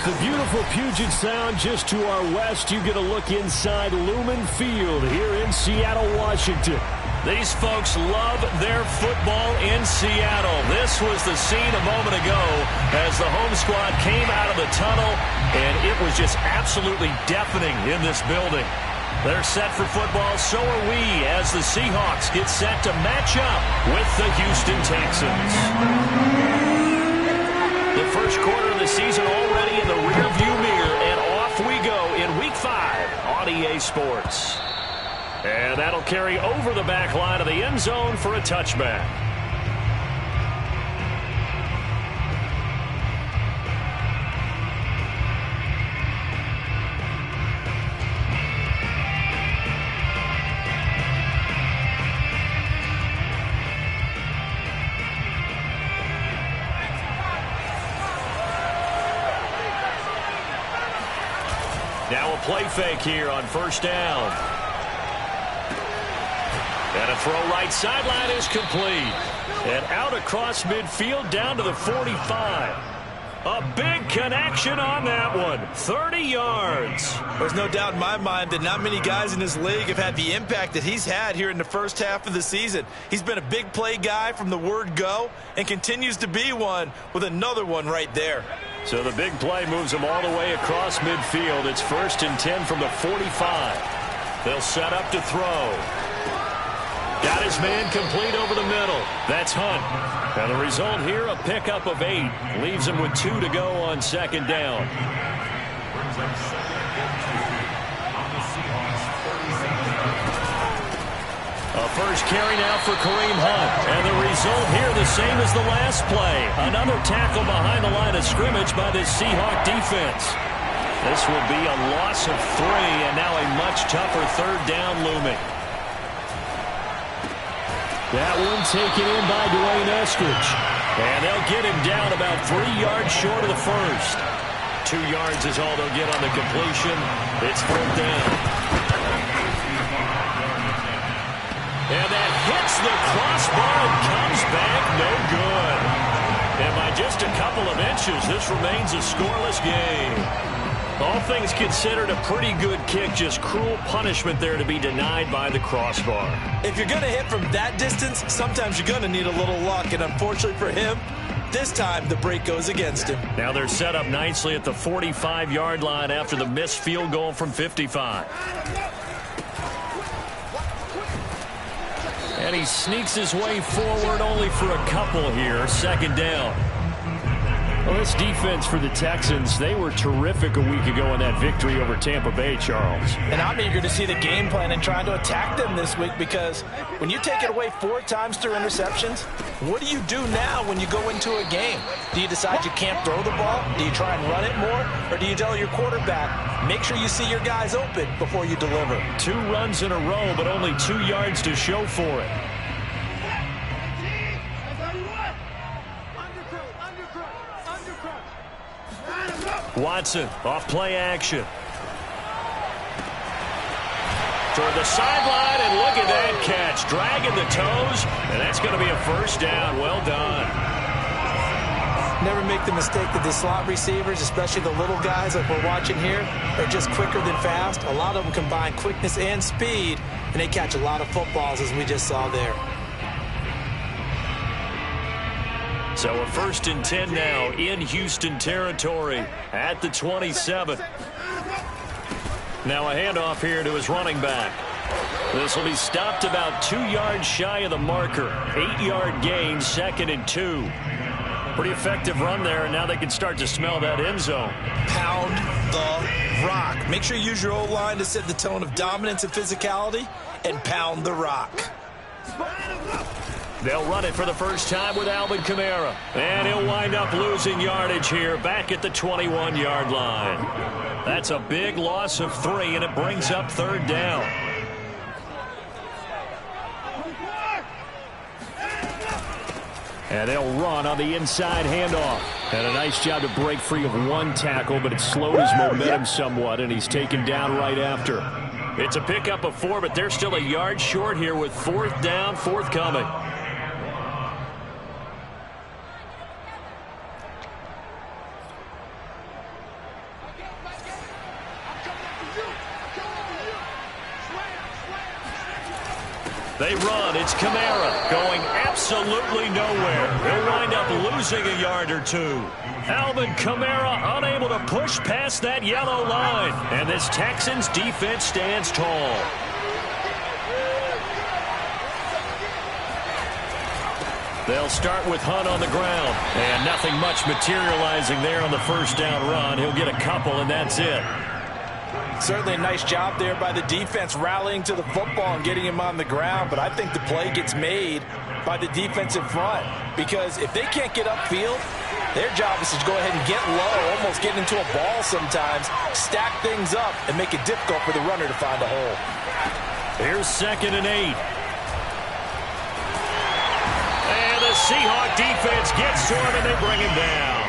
the beautiful Puget Sound just to our west, you get a look inside Lumen Field here in Seattle, Washington. These folks love their football in Seattle. This was the scene a moment ago as the home squad came out of the tunnel, and it was just absolutely deafening in this building. They're set for football, so are we, as the Seahawks get set to match up with the Houston Texans. The first quarter of the season already in the rearview mirror, and off we go in Week 5 on EA Sports. And that'll carry over the back line of the end zone for a touchback. Now a play fake here on first down. And a throw right sideline is complete. And out across midfield down to the 45. A big connection on that one. 30 yards. There's no doubt in my mind that not many guys in this league have had the impact that he's had here in the first half of the season. He's been a big play guy from the word go and continues to be one with another one right there. So the big play moves him all the way across midfield. It's 1st and 10 from the 45. They'll set up to throw. Got his man complete over the middle. That's Hunt. And the result here, a pickup of 8. Leaves him with 2 to go on second down. A first carry now for Kareem Hunt. And the result here the same as the last play. Another tackle behind the line of scrimmage by this Seahawk defense. This will be a loss of 3, and now a much tougher third down looming. That one taken in by Dwayne Eskridge. And they'll get him down about 3 yards short of the first. 2 yards is all they'll get on the completion. It's 4th down. And that hits the crossbar and comes back no good. And by just a couple of inches, this remains a scoreless game. All things considered, a pretty good kick, just cruel punishment there to be denied by the crossbar. If you're going to hit from that distance, sometimes you're going to need a little luck, and unfortunately for him, this time the break goes against him. Now they're set up nicely at the 45-yard line after the missed field goal from 55. And he sneaks his way forward only for a couple here, 2nd down. Well, this defense for the Texans, they were terrific a week ago in that victory over Tampa Bay, Charles. And I'm eager to see the game plan and trying to attack them this week, because when you take it away 4 times through interceptions, what do you do now when you go into a game? Do you decide you can't throw the ball? Do you try and run it more? Or do you tell your quarterback, make sure you see your guys open before you deliver? 2 runs in a row, but only 2 yards to show for it. Watson off play action. Toward the sideline, and look at that catch. Dragging the toes, and that's going to be a first down. Well done. Never make the mistake that the slot receivers, especially the little guys like we're watching here, are just quicker than fast. A lot of them combine quickness and speed, and they catch a lot of footballs, as we just saw there. So a 1st and 10 now in Houston territory at the 27. Now a handoff here to his running back. This will be stopped about 2 yards shy of the marker. 8-yard gain, 2nd and 2. Pretty effective run there, and now they can start to smell that end zone. Pound the rock. Make sure you use your O-line to set the tone of dominance and physicality, and pound the rock. They'll run it for the first time with Alvin Kamara. And he'll wind up losing yardage here back at the 21-yard line. That's a big loss of 3, and it brings up 3rd down. And they'll run on the inside handoff. And a nice job to break free of 1 tackle, but it slowed his momentum somewhat, and he's taken down right after. It's a pickup of 4, but they're still a yard short here with 4th down, forthcoming. They run. It's Kamara going absolutely nowhere. He'll wind up losing a yard or two. Alvin Kamara unable to push past that yellow line. And this Texans defense stands tall. They'll start with Hunt on the ground. And nothing much materializing there on the first down run. He'll get a couple, and that's it. Certainly a nice job there by the defense rallying to the football and getting him on the ground. But I think the play gets made by the defensive front. Because if they can't get upfield, their job is to go ahead and get low, almost get into a ball sometimes, stack things up, and make it difficult for the runner to find a hole. Here's 2nd and 8. And the Seahawk defense gets to him, and they bring him down.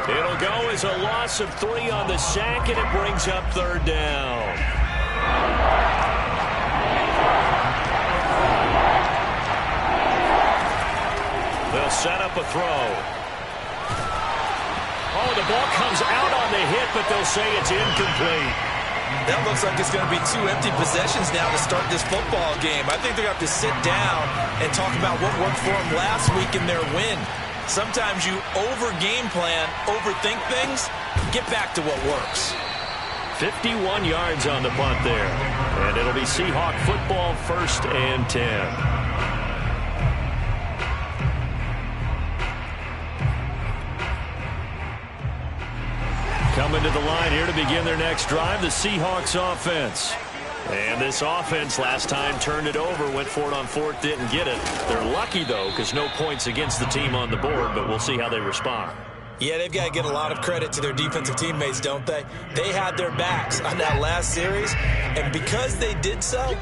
It'll go as a loss of 3 on the sack, and it brings up 3rd down. They'll set up a throw. Oh, the ball comes out on the hit, but they'll say it's incomplete. That looks like it's going to be 2 empty possessions now to start this football game. I think they're going to have to sit down and talk about what worked for them last week in their win. Sometimes you over-game plan, overthink things, get back to what works. 51 yards on the punt there. And it'll be Seahawk football, 1st and 10. Coming to the line here to begin their next drive, the Seahawks offense. And this offense last time turned it over, went for it on 4th, didn't get it. They're lucky, though, because no points against the team on the board, but we'll see how they respond. Yeah, they've got to get a lot of credit to their defensive teammates, don't they? They had their backs on that last series, and because they did so,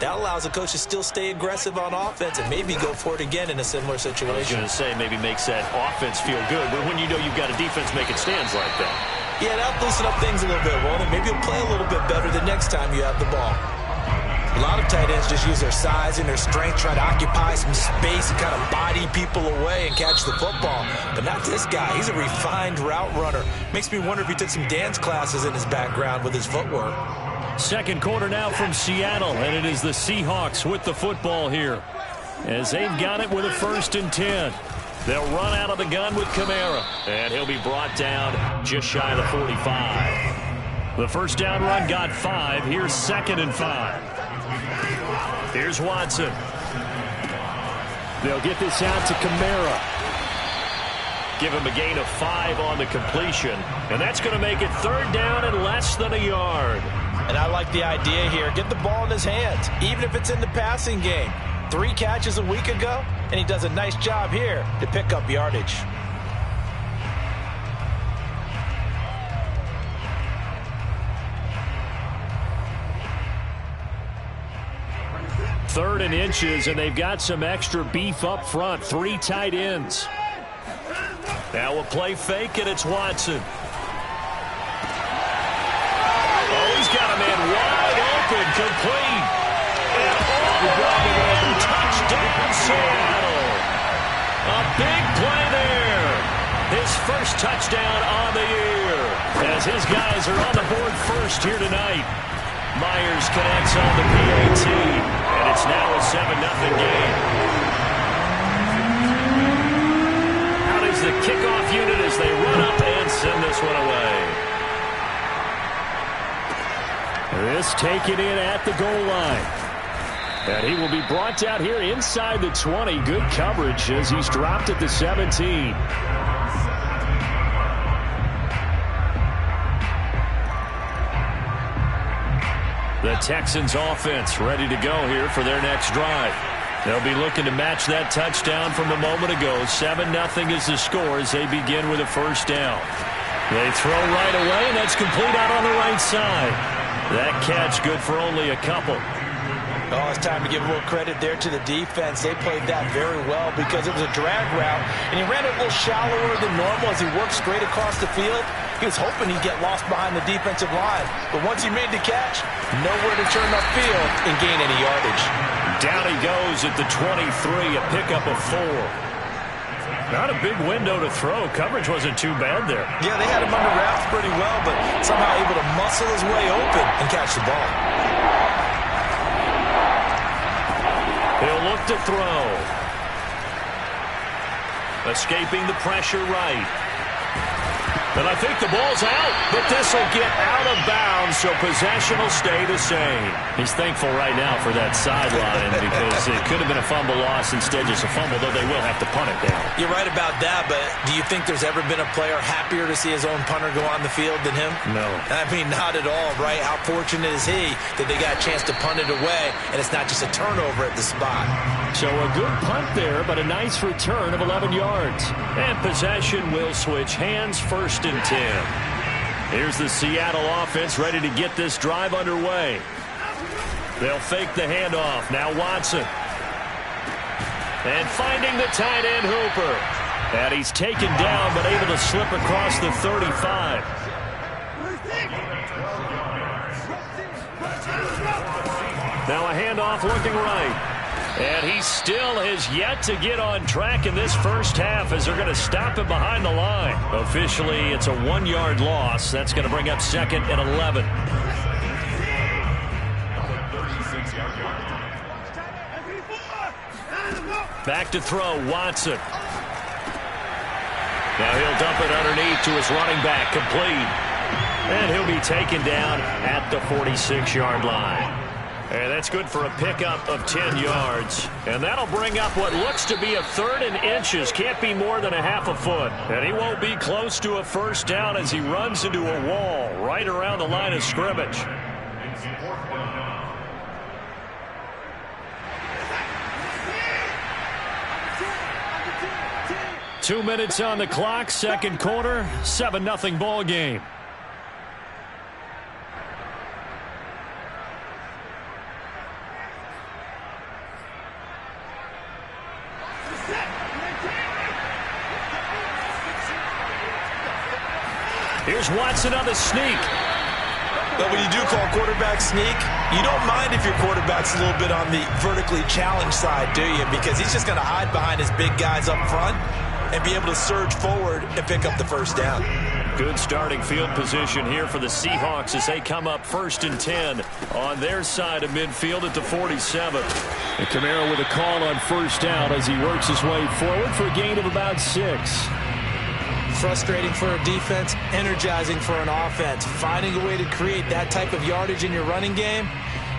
that allows the coach to still stay aggressive on offense and maybe go for it again in a similar situation. I was going to say maybe makes that offense feel good, but when you know you've got a defense making stands like that. Yeah, that'll loosen up things a little bit, won't it? Maybe you'll play a little bit better the next time you have the ball. A lot of tight ends just use their size and their strength, try to occupy some space and kind of body people away and catch the football. But not this guy. He's a refined route runner. Makes me wonder if he took some dance classes in his background with his footwork. 2nd quarter now from Seattle, and it is the Seahawks with the football here. As they've got it with a 1st and 10. They'll run out of the gun with Kamara, and he'll be brought down just shy of the 45. The first down run got 5. Here's 2nd and 5. Here's Watson. They'll get this out to Kamara. Give him a gain of 5 on the completion, and that's going to make it 3rd down and less than a yard. And I like the idea here. Get the ball in his hands, even if it's in the passing game. 3 catches a week ago, and he does a nice job here to pick up yardage. Third and inches, and they've got some extra beef up front. 3 tight ends. Now a play fake, and it's Watson. Oh, he's got a man wide open, complete. And oh, touchdown, Seattle. A big play there. His first touchdown on the year. As his guys are on the board first here tonight. Myers connects on the PAT, and it's now a 7-0 game. Out is the kickoff unit as they run up and send this one away. This taken in at the goal line. And he will be brought down here inside the 20. Good coverage as he's dropped at the 17. The Texans offense ready to go here for their next drive. They'll be looking to match that touchdown from a moment ago. 7-0 is the score as they begin with a first down. They throw right away, and that's complete out on the right side. That catch good for only a couple. Oh, it's time to give a little credit there to the defense. They played that very well because it was a drag route, and he ran it a little shallower than normal as he worked straight across the field. He was hoping he'd get lost behind the defensive line, but once he made the catch, nowhere to turn upfield and gain any yardage. Down he goes at the 23, a pickup of 4. Not a big window to throw. Coverage wasn't too bad there. Yeah, they had him under wraps pretty well, but somehow able to muscle his way open and catch the ball. back to throw. Escaping the pressure right. And I think the ball's out, but this will get out of bounds, so possession will stay the same. He's thankful right now for that sideline because it could have been a fumble loss, instead just a fumble, though they will have to punt it down. You're right about that, but do you think there's ever been a player happier to see his own punter go on the field than him? No. I mean, not at all, right? How fortunate is he that they got a chance to punt it away, and it's not just a turnover at the spot. So a good punt there, but a nice return of 11 yards. And possession will switch hands, 1st and 10. Here's the Seattle offense ready to get this drive underway. They'll fake the handoff. Now Watson. And finding the tight end Hooper. And he's taken down but able to slip across the 35. Now a handoff looking right. And he still has yet to get on track in this first half as they're going to stop him behind the line. Officially, it's a 1-yard loss. That's going to bring up 2nd and 11. Back to throw, Watson. Now he'll dump it underneath to his running back, complete. And he'll be taken down at the 46-yard line. And that's good for a pickup of 10 yards. And that'll bring up what looks to be a 3rd and inches. Can't be more than a half a foot. And he won't be close to a first down as he runs into a wall right around the line of scrimmage. Two minutes on the clock, second quarter, 7-0 ball game. Here's Watson on the sneak. But when you do call quarterback sneak, you don't mind if your quarterback's a little bit on the vertically challenged side, do you? Because he's just going to hide behind his big guys up front and be able to surge forward and pick up the first down. Good starting field position here for the Seahawks as they come up 1st and 10 on their side of midfield at the 47. And Kamara with a call on first down as he works his way forward for a gain of about 6. Frustrating for a defense, energizing for an offense. Finding a way to create that type of yardage in your running game,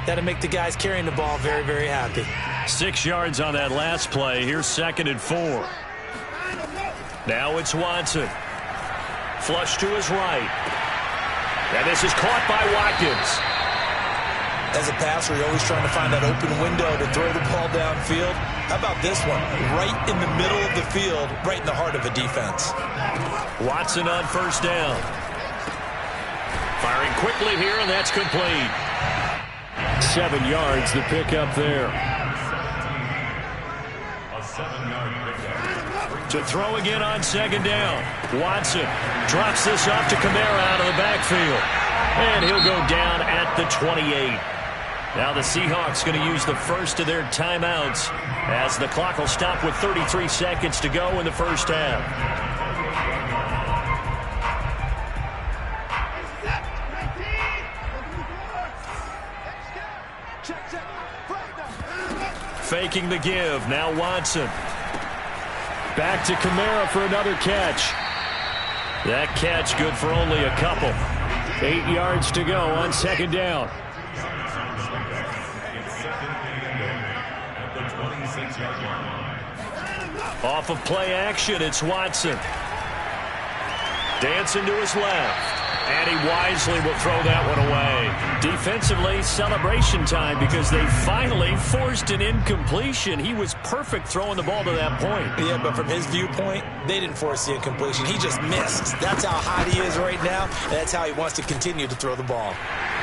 that'll make the guys carrying the ball very, very happy. 6 yards on that last play. Here's 2nd and 4. Now it's Watson. Flush to his right. And this is caught by Watkins. As a passer, you're always trying to find that open window to throw the ball downfield. How about this one? Right in the middle of the field, right in the heart of a defense. Watson on first down. Firing quickly here, and that's complete. 7 yards, the pickup there. To throw again on 2nd down. Watson drops this off to Kamara out of the backfield. And he'll go down at the 28. Now the Seahawks going to use the first of their timeouts as the clock will stop with 33 seconds to go in the first half. Faking the give. Now Watson. Back to Kamara for another catch. That catch good for only a couple. 8 yards to go on 2nd down. Off of play action, it's Watson. Dancing to his left. And he wisely will throw that one away. Defensively, celebration time because they finally forced an incompletion. He was perfect throwing the ball to that point. Yeah, but from his viewpoint, they didn't force the incompletion. He just missed. That's how hot he is right now, and that's how he wants to continue to throw the ball.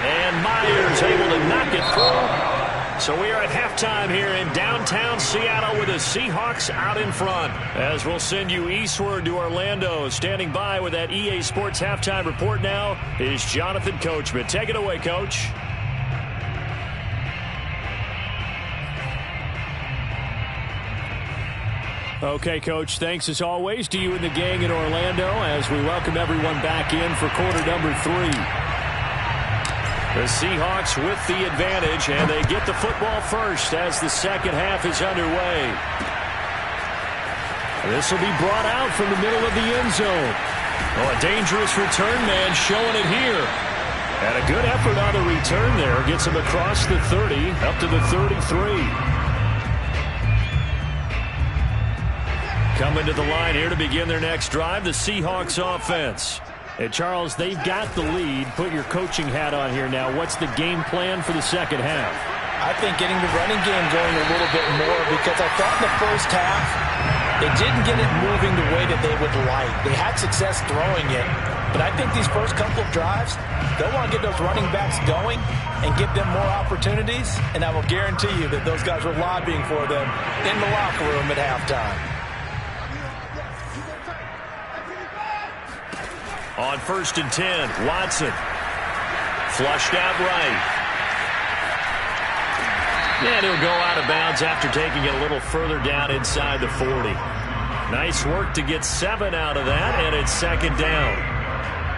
And Myers able to knock it through. So we are at halftime here in downtown Seattle with the Seahawks out in front. As we'll send you eastward to Orlando. Standing by with that EA Sports halftime report now is Jonathan Coachman. Take it away, Coach. Okay, Coach, thanks as always to you and the gang in Orlando as we welcome everyone back in for quarter number 3. The Seahawks with the advantage, and they get the football first as the second half is underway. This will be brought out from the middle of the end zone. Oh, a dangerous return man showing it here. And a good effort on the return there. Gets him across the 30, up to the 33. Coming to the line here to begin their next drive, the Seahawks offense. And Charles, they've got the lead. Put your coaching hat on here now. What's the game plan for the second half? I think getting the running game going a little bit more, because I thought in the first half they didn't get it moving the way that they would like. They had success throwing it, but I think these first couple of drives, they'll want to get those running backs going and give them more opportunities, and I will guarantee you that those guys were lobbying for them in the locker room at halftime. On 1st and 10, Watson. Flushed out right. And he'll go out of bounds after taking it a little further down inside the 40. Nice work to get 7 out of that, and it's second down.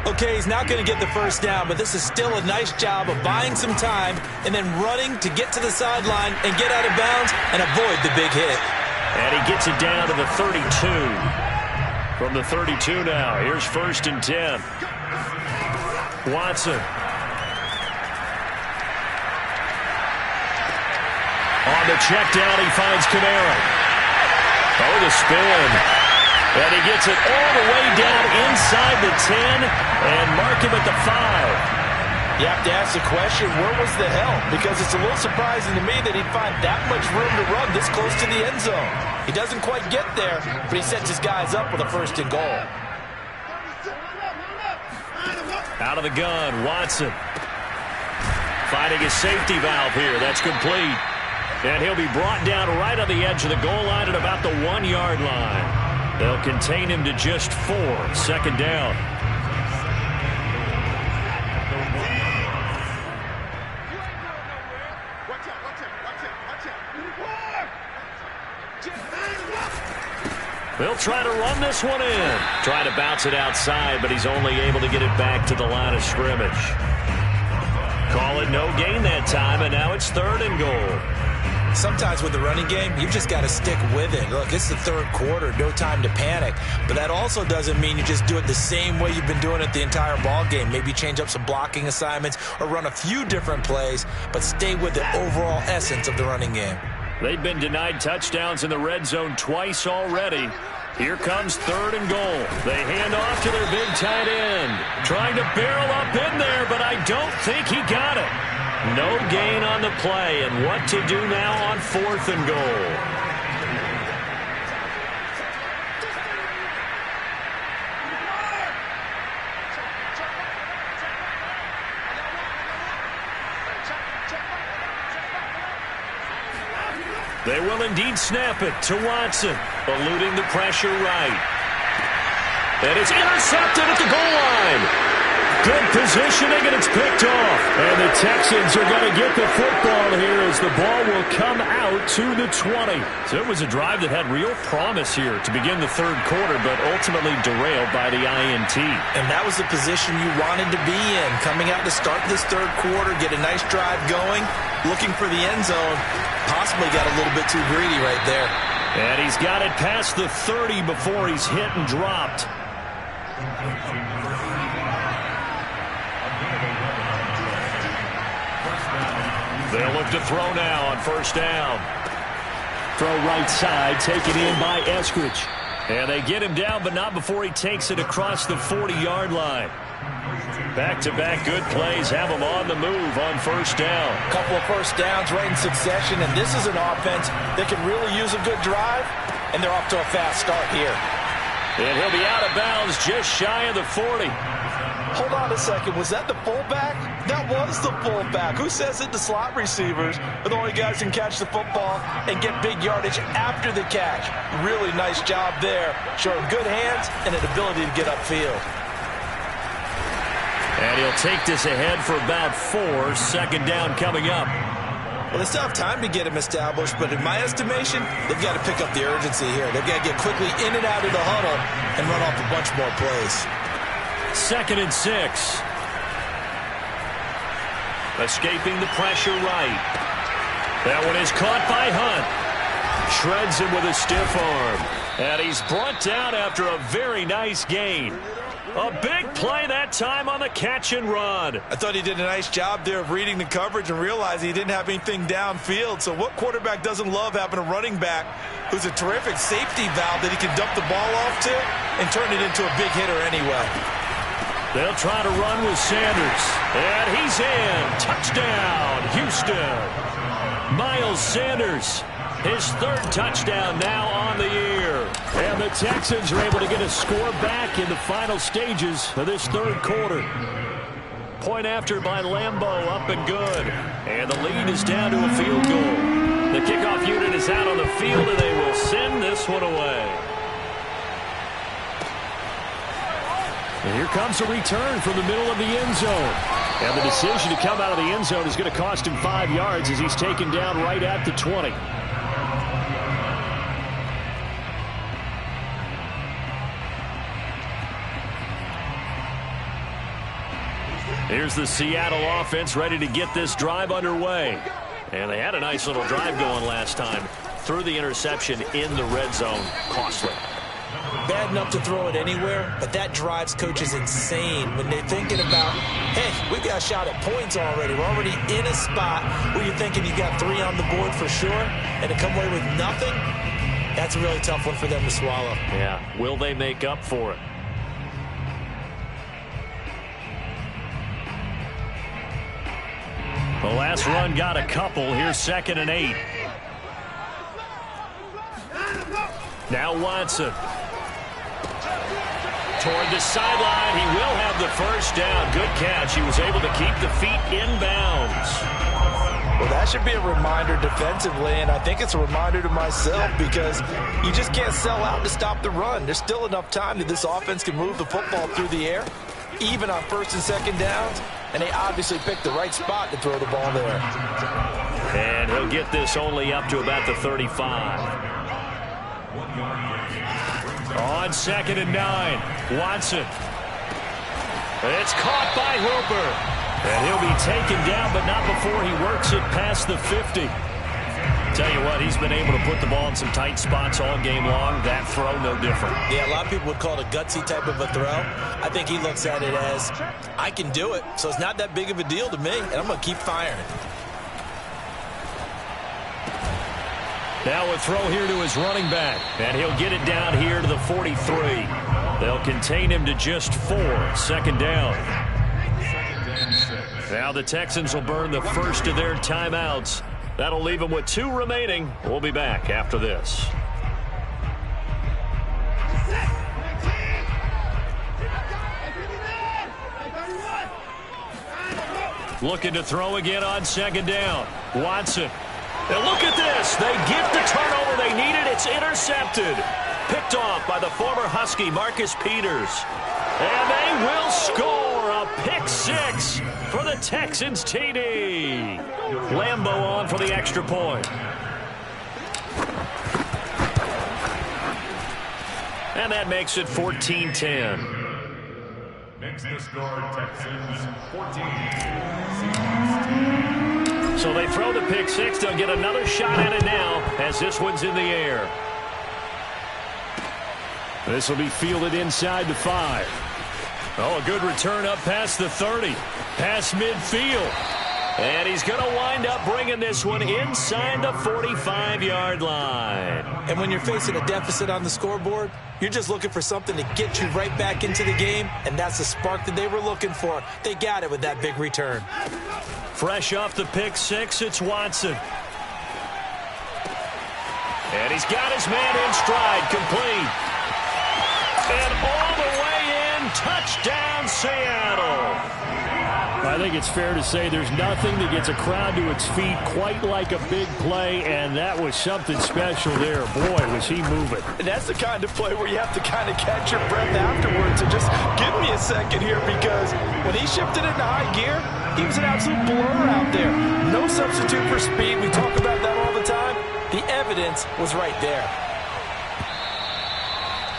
Okay, he's not going to get the first down, but this is still a nice job of buying some time and then running to get to the sideline and get out of bounds and avoid the big hit. And he gets it down to the 32. From the 32 now, here's 1st and 10. Watson. On the check down, he finds Kamara. Oh, the spin. And he gets it all the way down inside the 10 and mark him at the 5. You have to ask the question, where was the help? Because it's a little surprising to me that he'd find that much room to run this close to the end zone. He doesn't quite get there, but he sets his guys up with a 1st and goal. Out of the gun, Watson. Finding a safety valve here. That's complete. And he'll be brought down right on the edge of the goal line at about the 1-yard line. They'll contain him to just 4. Second down. They'll try to run this one in. Trying to bounce it outside, but he's only able to get it back to the line of scrimmage. Call it no gain that time, and now it's 3rd and goal. Sometimes with the running game, you've just got to stick with it. Look, it's the 3rd quarter, no time to panic. But that also doesn't mean you just do it the same way you've been doing it the entire ball game. Maybe change up some blocking assignments or run a few different plays, but stay with the overall essence of the running game. They've been denied touchdowns in the red zone twice already. Here comes 3rd and goal. They hand off to their big tight end. Trying to barrel up in there, but I don't think he got it. No gain on the play, and what to do now on 4th and goal. They will indeed snap it to Watson, eluding the pressure right. And it's intercepted at the goal line. Good positioning, and it's picked off. And the Texans are going to get the football here as the ball will come out to the 20. So it was a drive that had real promise here to begin the 3rd quarter, but ultimately derailed by the INT. And that was the position you wanted to be in. Coming out to start this 3rd quarter, get a nice drive going, looking for the end zone. Possibly got a little bit too greedy right there. And he's got it past the 30 before he's hit and dropped. They'll look to throw now on 1st down. Throw right side, taken in by Eskridge. And they get him down, but not before he takes it across the 40-yard line. Back-to-back good plays have him on the move on 1st down. Couple of 1st downs right in succession, and this is an offense that can really use a good drive, and they're off to a fast start here. And he'll be out of bounds just shy of the 40. Hold on a second. Was that the fullback? That was the fullback. Who says that the slot receivers are the only guys who can catch the football and get big yardage after the catch? Really nice job there. Showing good hands and an ability to get upfield. And he'll take this ahead for about 4. Second down coming up. Well, they still have time to get him established, but in my estimation, they've got to pick up the urgency here. They've got to get quickly in and out of the huddle and run off a bunch more plays. 2nd and 6. Escaping the pressure right. That one is caught by Hunt. Shreds him with a stiff arm. And he's brought down after a very nice gain. A big play that time on the catch and run. I thought he did a nice job there of reading the coverage and realizing he didn't have anything downfield. So what quarterback doesn't love having a running back who's a terrific safety valve that he can dump the ball off to and turn it into a big hitter anyway? They'll try to run with Sanders. And he's in. Touchdown, Houston. Miles Sanders, his third touchdown now on the year. And the Texans are able to get a score back in the final stages of this third quarter. Point after by Lambeau, up and good. And the lead is down to a field goal. The kickoff unit is out on the field, and they will send this one away. And here comes a return from the middle of the end zone. And the decision to come out of the end zone is going to cost him 5 yards as he's taken down right at the 20. Here's the Seattle offense ready to get this drive underway. And they had a nice little drive going last time. Threw the interception in the red zone. Costly. Bad enough to throw it anywhere, but that drives coaches insane when they're thinking about, hey, we got a shot at points already. We're already in a spot where you're thinking you got 3 on the board for sure, and to come away with nothing, that's a really tough one for them to swallow. Yeah, will they make up for it? The last run got a couple. Here's 2nd and 8. Now Watson. Toward the sideline. He will have the first down. Good catch. He was able to keep the feet inbounds. Well, that should be a reminder defensively, and I think it's a reminder to myself because you just can't sell out to stop the run. There's still enough time that this offense can move the football through the air, even on 1st and 2nd downs, and they obviously picked the right spot to throw the ball there. And he'll get this only up to about the 35. On 2nd and 9, Watson. It's caught by Hooper. And he'll be taken down, but not before he works it past the 50. Tell you what, he's been able to put the ball in some tight spots all game long. That throw, no different. Yeah, a lot of people would call it a gutsy type of a throw. I think he looks at it as, I can do it, so it's not that big of a deal to me, and I'm going to keep firing. Now a throw here to his running back, and he'll get it down here to the 43. They'll contain him to just 4. 2nd down. Now the Texans will burn the first of their timeouts. That'll leave them with 2 remaining. We'll be back after this. Looking to throw again on 2nd down. Watson. And look at this. They get the turnover they needed. It's intercepted. Picked off by the former Husky, Marcus Peters. And they will score a pick 6 for the Texans TD. Lambeau on for the extra point. And that makes it 14-10. Makes the score Texans 14. So they throw the pick 6. They'll get another shot at it now as this one's in the air. This will be fielded inside the 5. Oh, a good return up past the 30. Past midfield. And he's going to wind up bringing this one inside the 45-yard line. And when you're facing a deficit on the scoreboard, you're just looking for something to get you right back into the game, and that's the spark that they were looking for. They got it with that big return. Fresh off the pick 6, it's Watson. And he's got his man in stride, complete. And all the way in, touchdown Seattle. I think it's fair to say there's nothing that gets a crowd to its feet quite like a big play, and that was something special there. Boy, was he moving. And that's the kind of play where you have to kind of catch your breath afterwards. So just give me a second here, because when he shifted into high gear, he was an absolute blur out there. No substitute for speed. We talk about that all the time. The evidence was right there.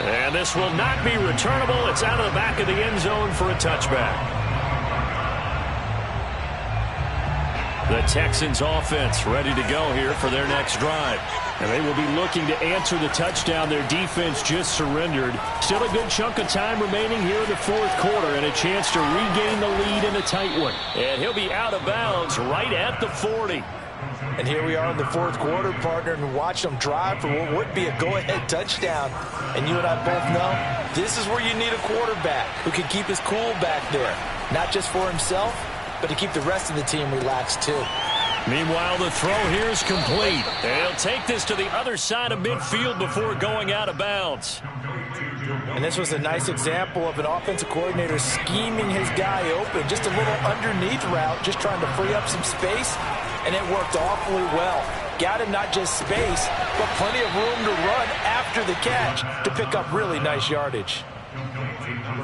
And this will not be returnable. It's out of the back of the end zone for a touchback. The Texans offense ready to go here for their next drive. And they will be looking to answer the touchdown their defense just surrendered. Still a good chunk of time remaining here in the fourth quarter and a chance to regain the lead in a tight one. And he'll be out of bounds right at the 40. And here we are in the fourth quarter, partner, and watch them drive for what would be a go-ahead touchdown. And you and I both know this is where you need a quarterback who can keep his cool back there. Not just for himself, but to keep the rest of the team relaxed too. Meanwhile, the throw here is complete. And he'll take this to the other side of midfield before going out of bounds. And this was a nice example of an offensive coordinator scheming his guy open. Just a little underneath route, just trying to free up some space. And it worked awfully well. Got him not just space, but plenty of room to run after the catch to pick up really nice yardage.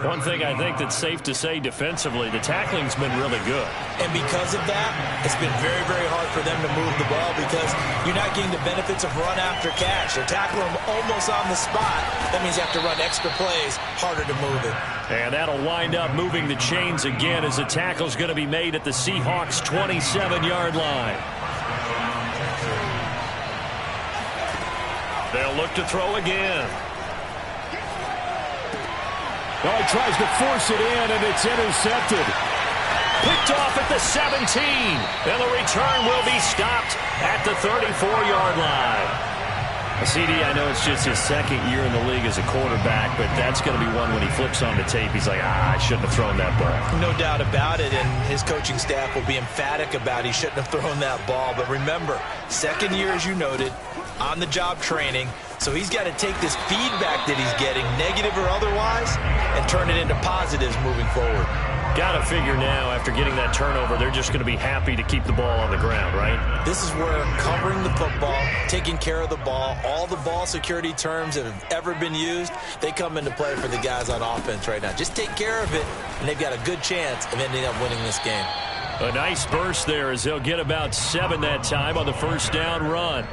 One thing I think that's safe to say defensively, the tackling's been really good. And because of that, it's been very, very hard for them to move the ball because you're not getting the benefits of run after catch. They're tackling them almost on the spot. That means you have to run extra plays, harder to move it. And that'll wind up moving the chains again as the tackle's going to be made at the Seahawks' 27-yard line. They'll look to throw again. Well, he tries to force it in, and it's intercepted. Picked off at the 17. And the return will be stopped at the 34-yard line. CD, I know it's just his second year in the league as a quarterback, but that's going to be one when he flips on the tape. He's like, I shouldn't have thrown that ball. No doubt about it, and his coaching staff will be emphatic about he shouldn't have thrown that ball. But remember, second year, as you noted, on-the-job training. So he's got to take this feedback that he's getting, negative or otherwise, and turn it into positives moving forward. Got to figure now, after getting that turnover, they're just going to be happy to keep the ball on the ground, right? This is where covering the football, taking care of the ball, all the ball security terms that have ever been used, they come into play for the guys on offense right now. Just take care of it, and they've got a good chance of ending up winning this game. A nice burst there as they'll get about 7 that time on the first down run.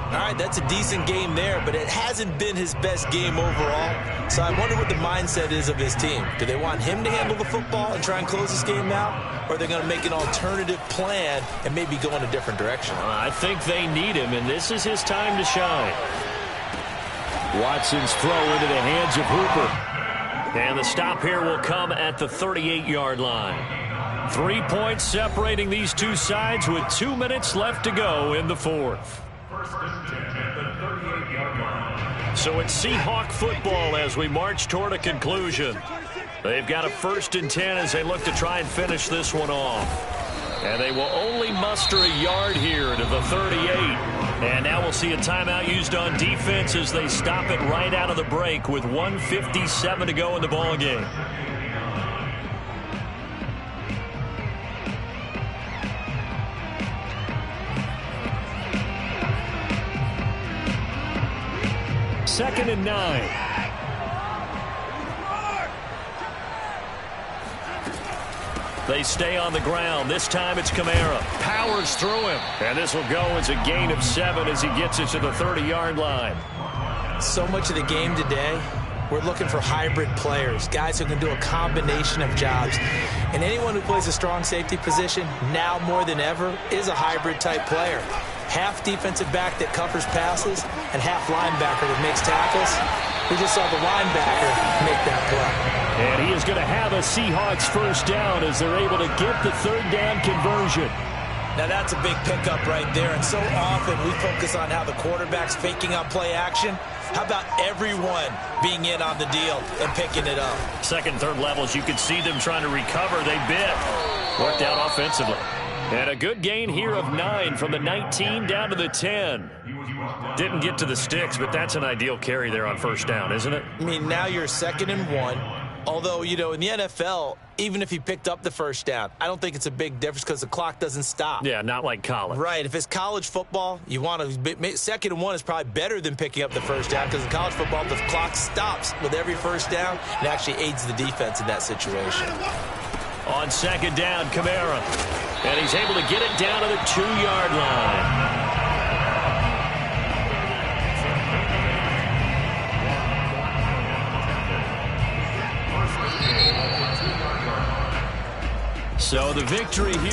All right, that's a decent game there, but it hasn't been his best game overall. So I wonder what the mindset is of his team. Do they want him to handle the football and try and close this game out? Or are they going to make an alternative plan and maybe go in a different direction? I think they need him, and this is his time to shine. Watson's throw into the hands of Hooper. And the stop here will come at the 38-yard line. 3 points separating these two sides with 2 minutes left to go in the fourth. So it's Seahawk football as we march toward a conclusion. They've got a 1st and 10 as they look to try and finish this one off. And they will only muster a yard here to the 38. And now we'll see a timeout used on defense as they stop it right out of the break with 1:57 to go in the ball game. Second and 9. They stay on the ground. This time it's Kamara. Powers through him. And this will go as a gain of 7 as he gets it to the 30-yard line. So much of the game today, we're looking for hybrid players, guys who can do a combination of jobs. And anyone who plays a strong safety position, now more than ever, is a hybrid-type player. Half defensive back that covers passes and half linebacker that makes tackles. We just saw the linebacker make that play. And he is going to have a Seahawks first down as they're able to get the 3rd down conversion. Now that's a big pickup right there, and so often we focus on how the quarterback's faking out play action. How about everyone being in on the deal and picking it up? Second, third levels, you could see them trying to recover. They bit. Worked out offensively. And a good gain here of 9 from the 19 down to the 10. Didn't get to the sticks, but that's an ideal carry there on first down, isn't it? I mean, now you're 2nd and 1. Although, you know, in the NFL, even if he picked up the first down, I don't think it's a big difference because the clock doesn't stop. Yeah, not like college. Right. If it's college football, you want to 2nd and 1 is probably better than picking up the first down because in college football, the clock stops with every first down and actually aids the defense in that situation. On 2nd down, Kamara. And he's able to get it down to the 2-yard line. So the victory here.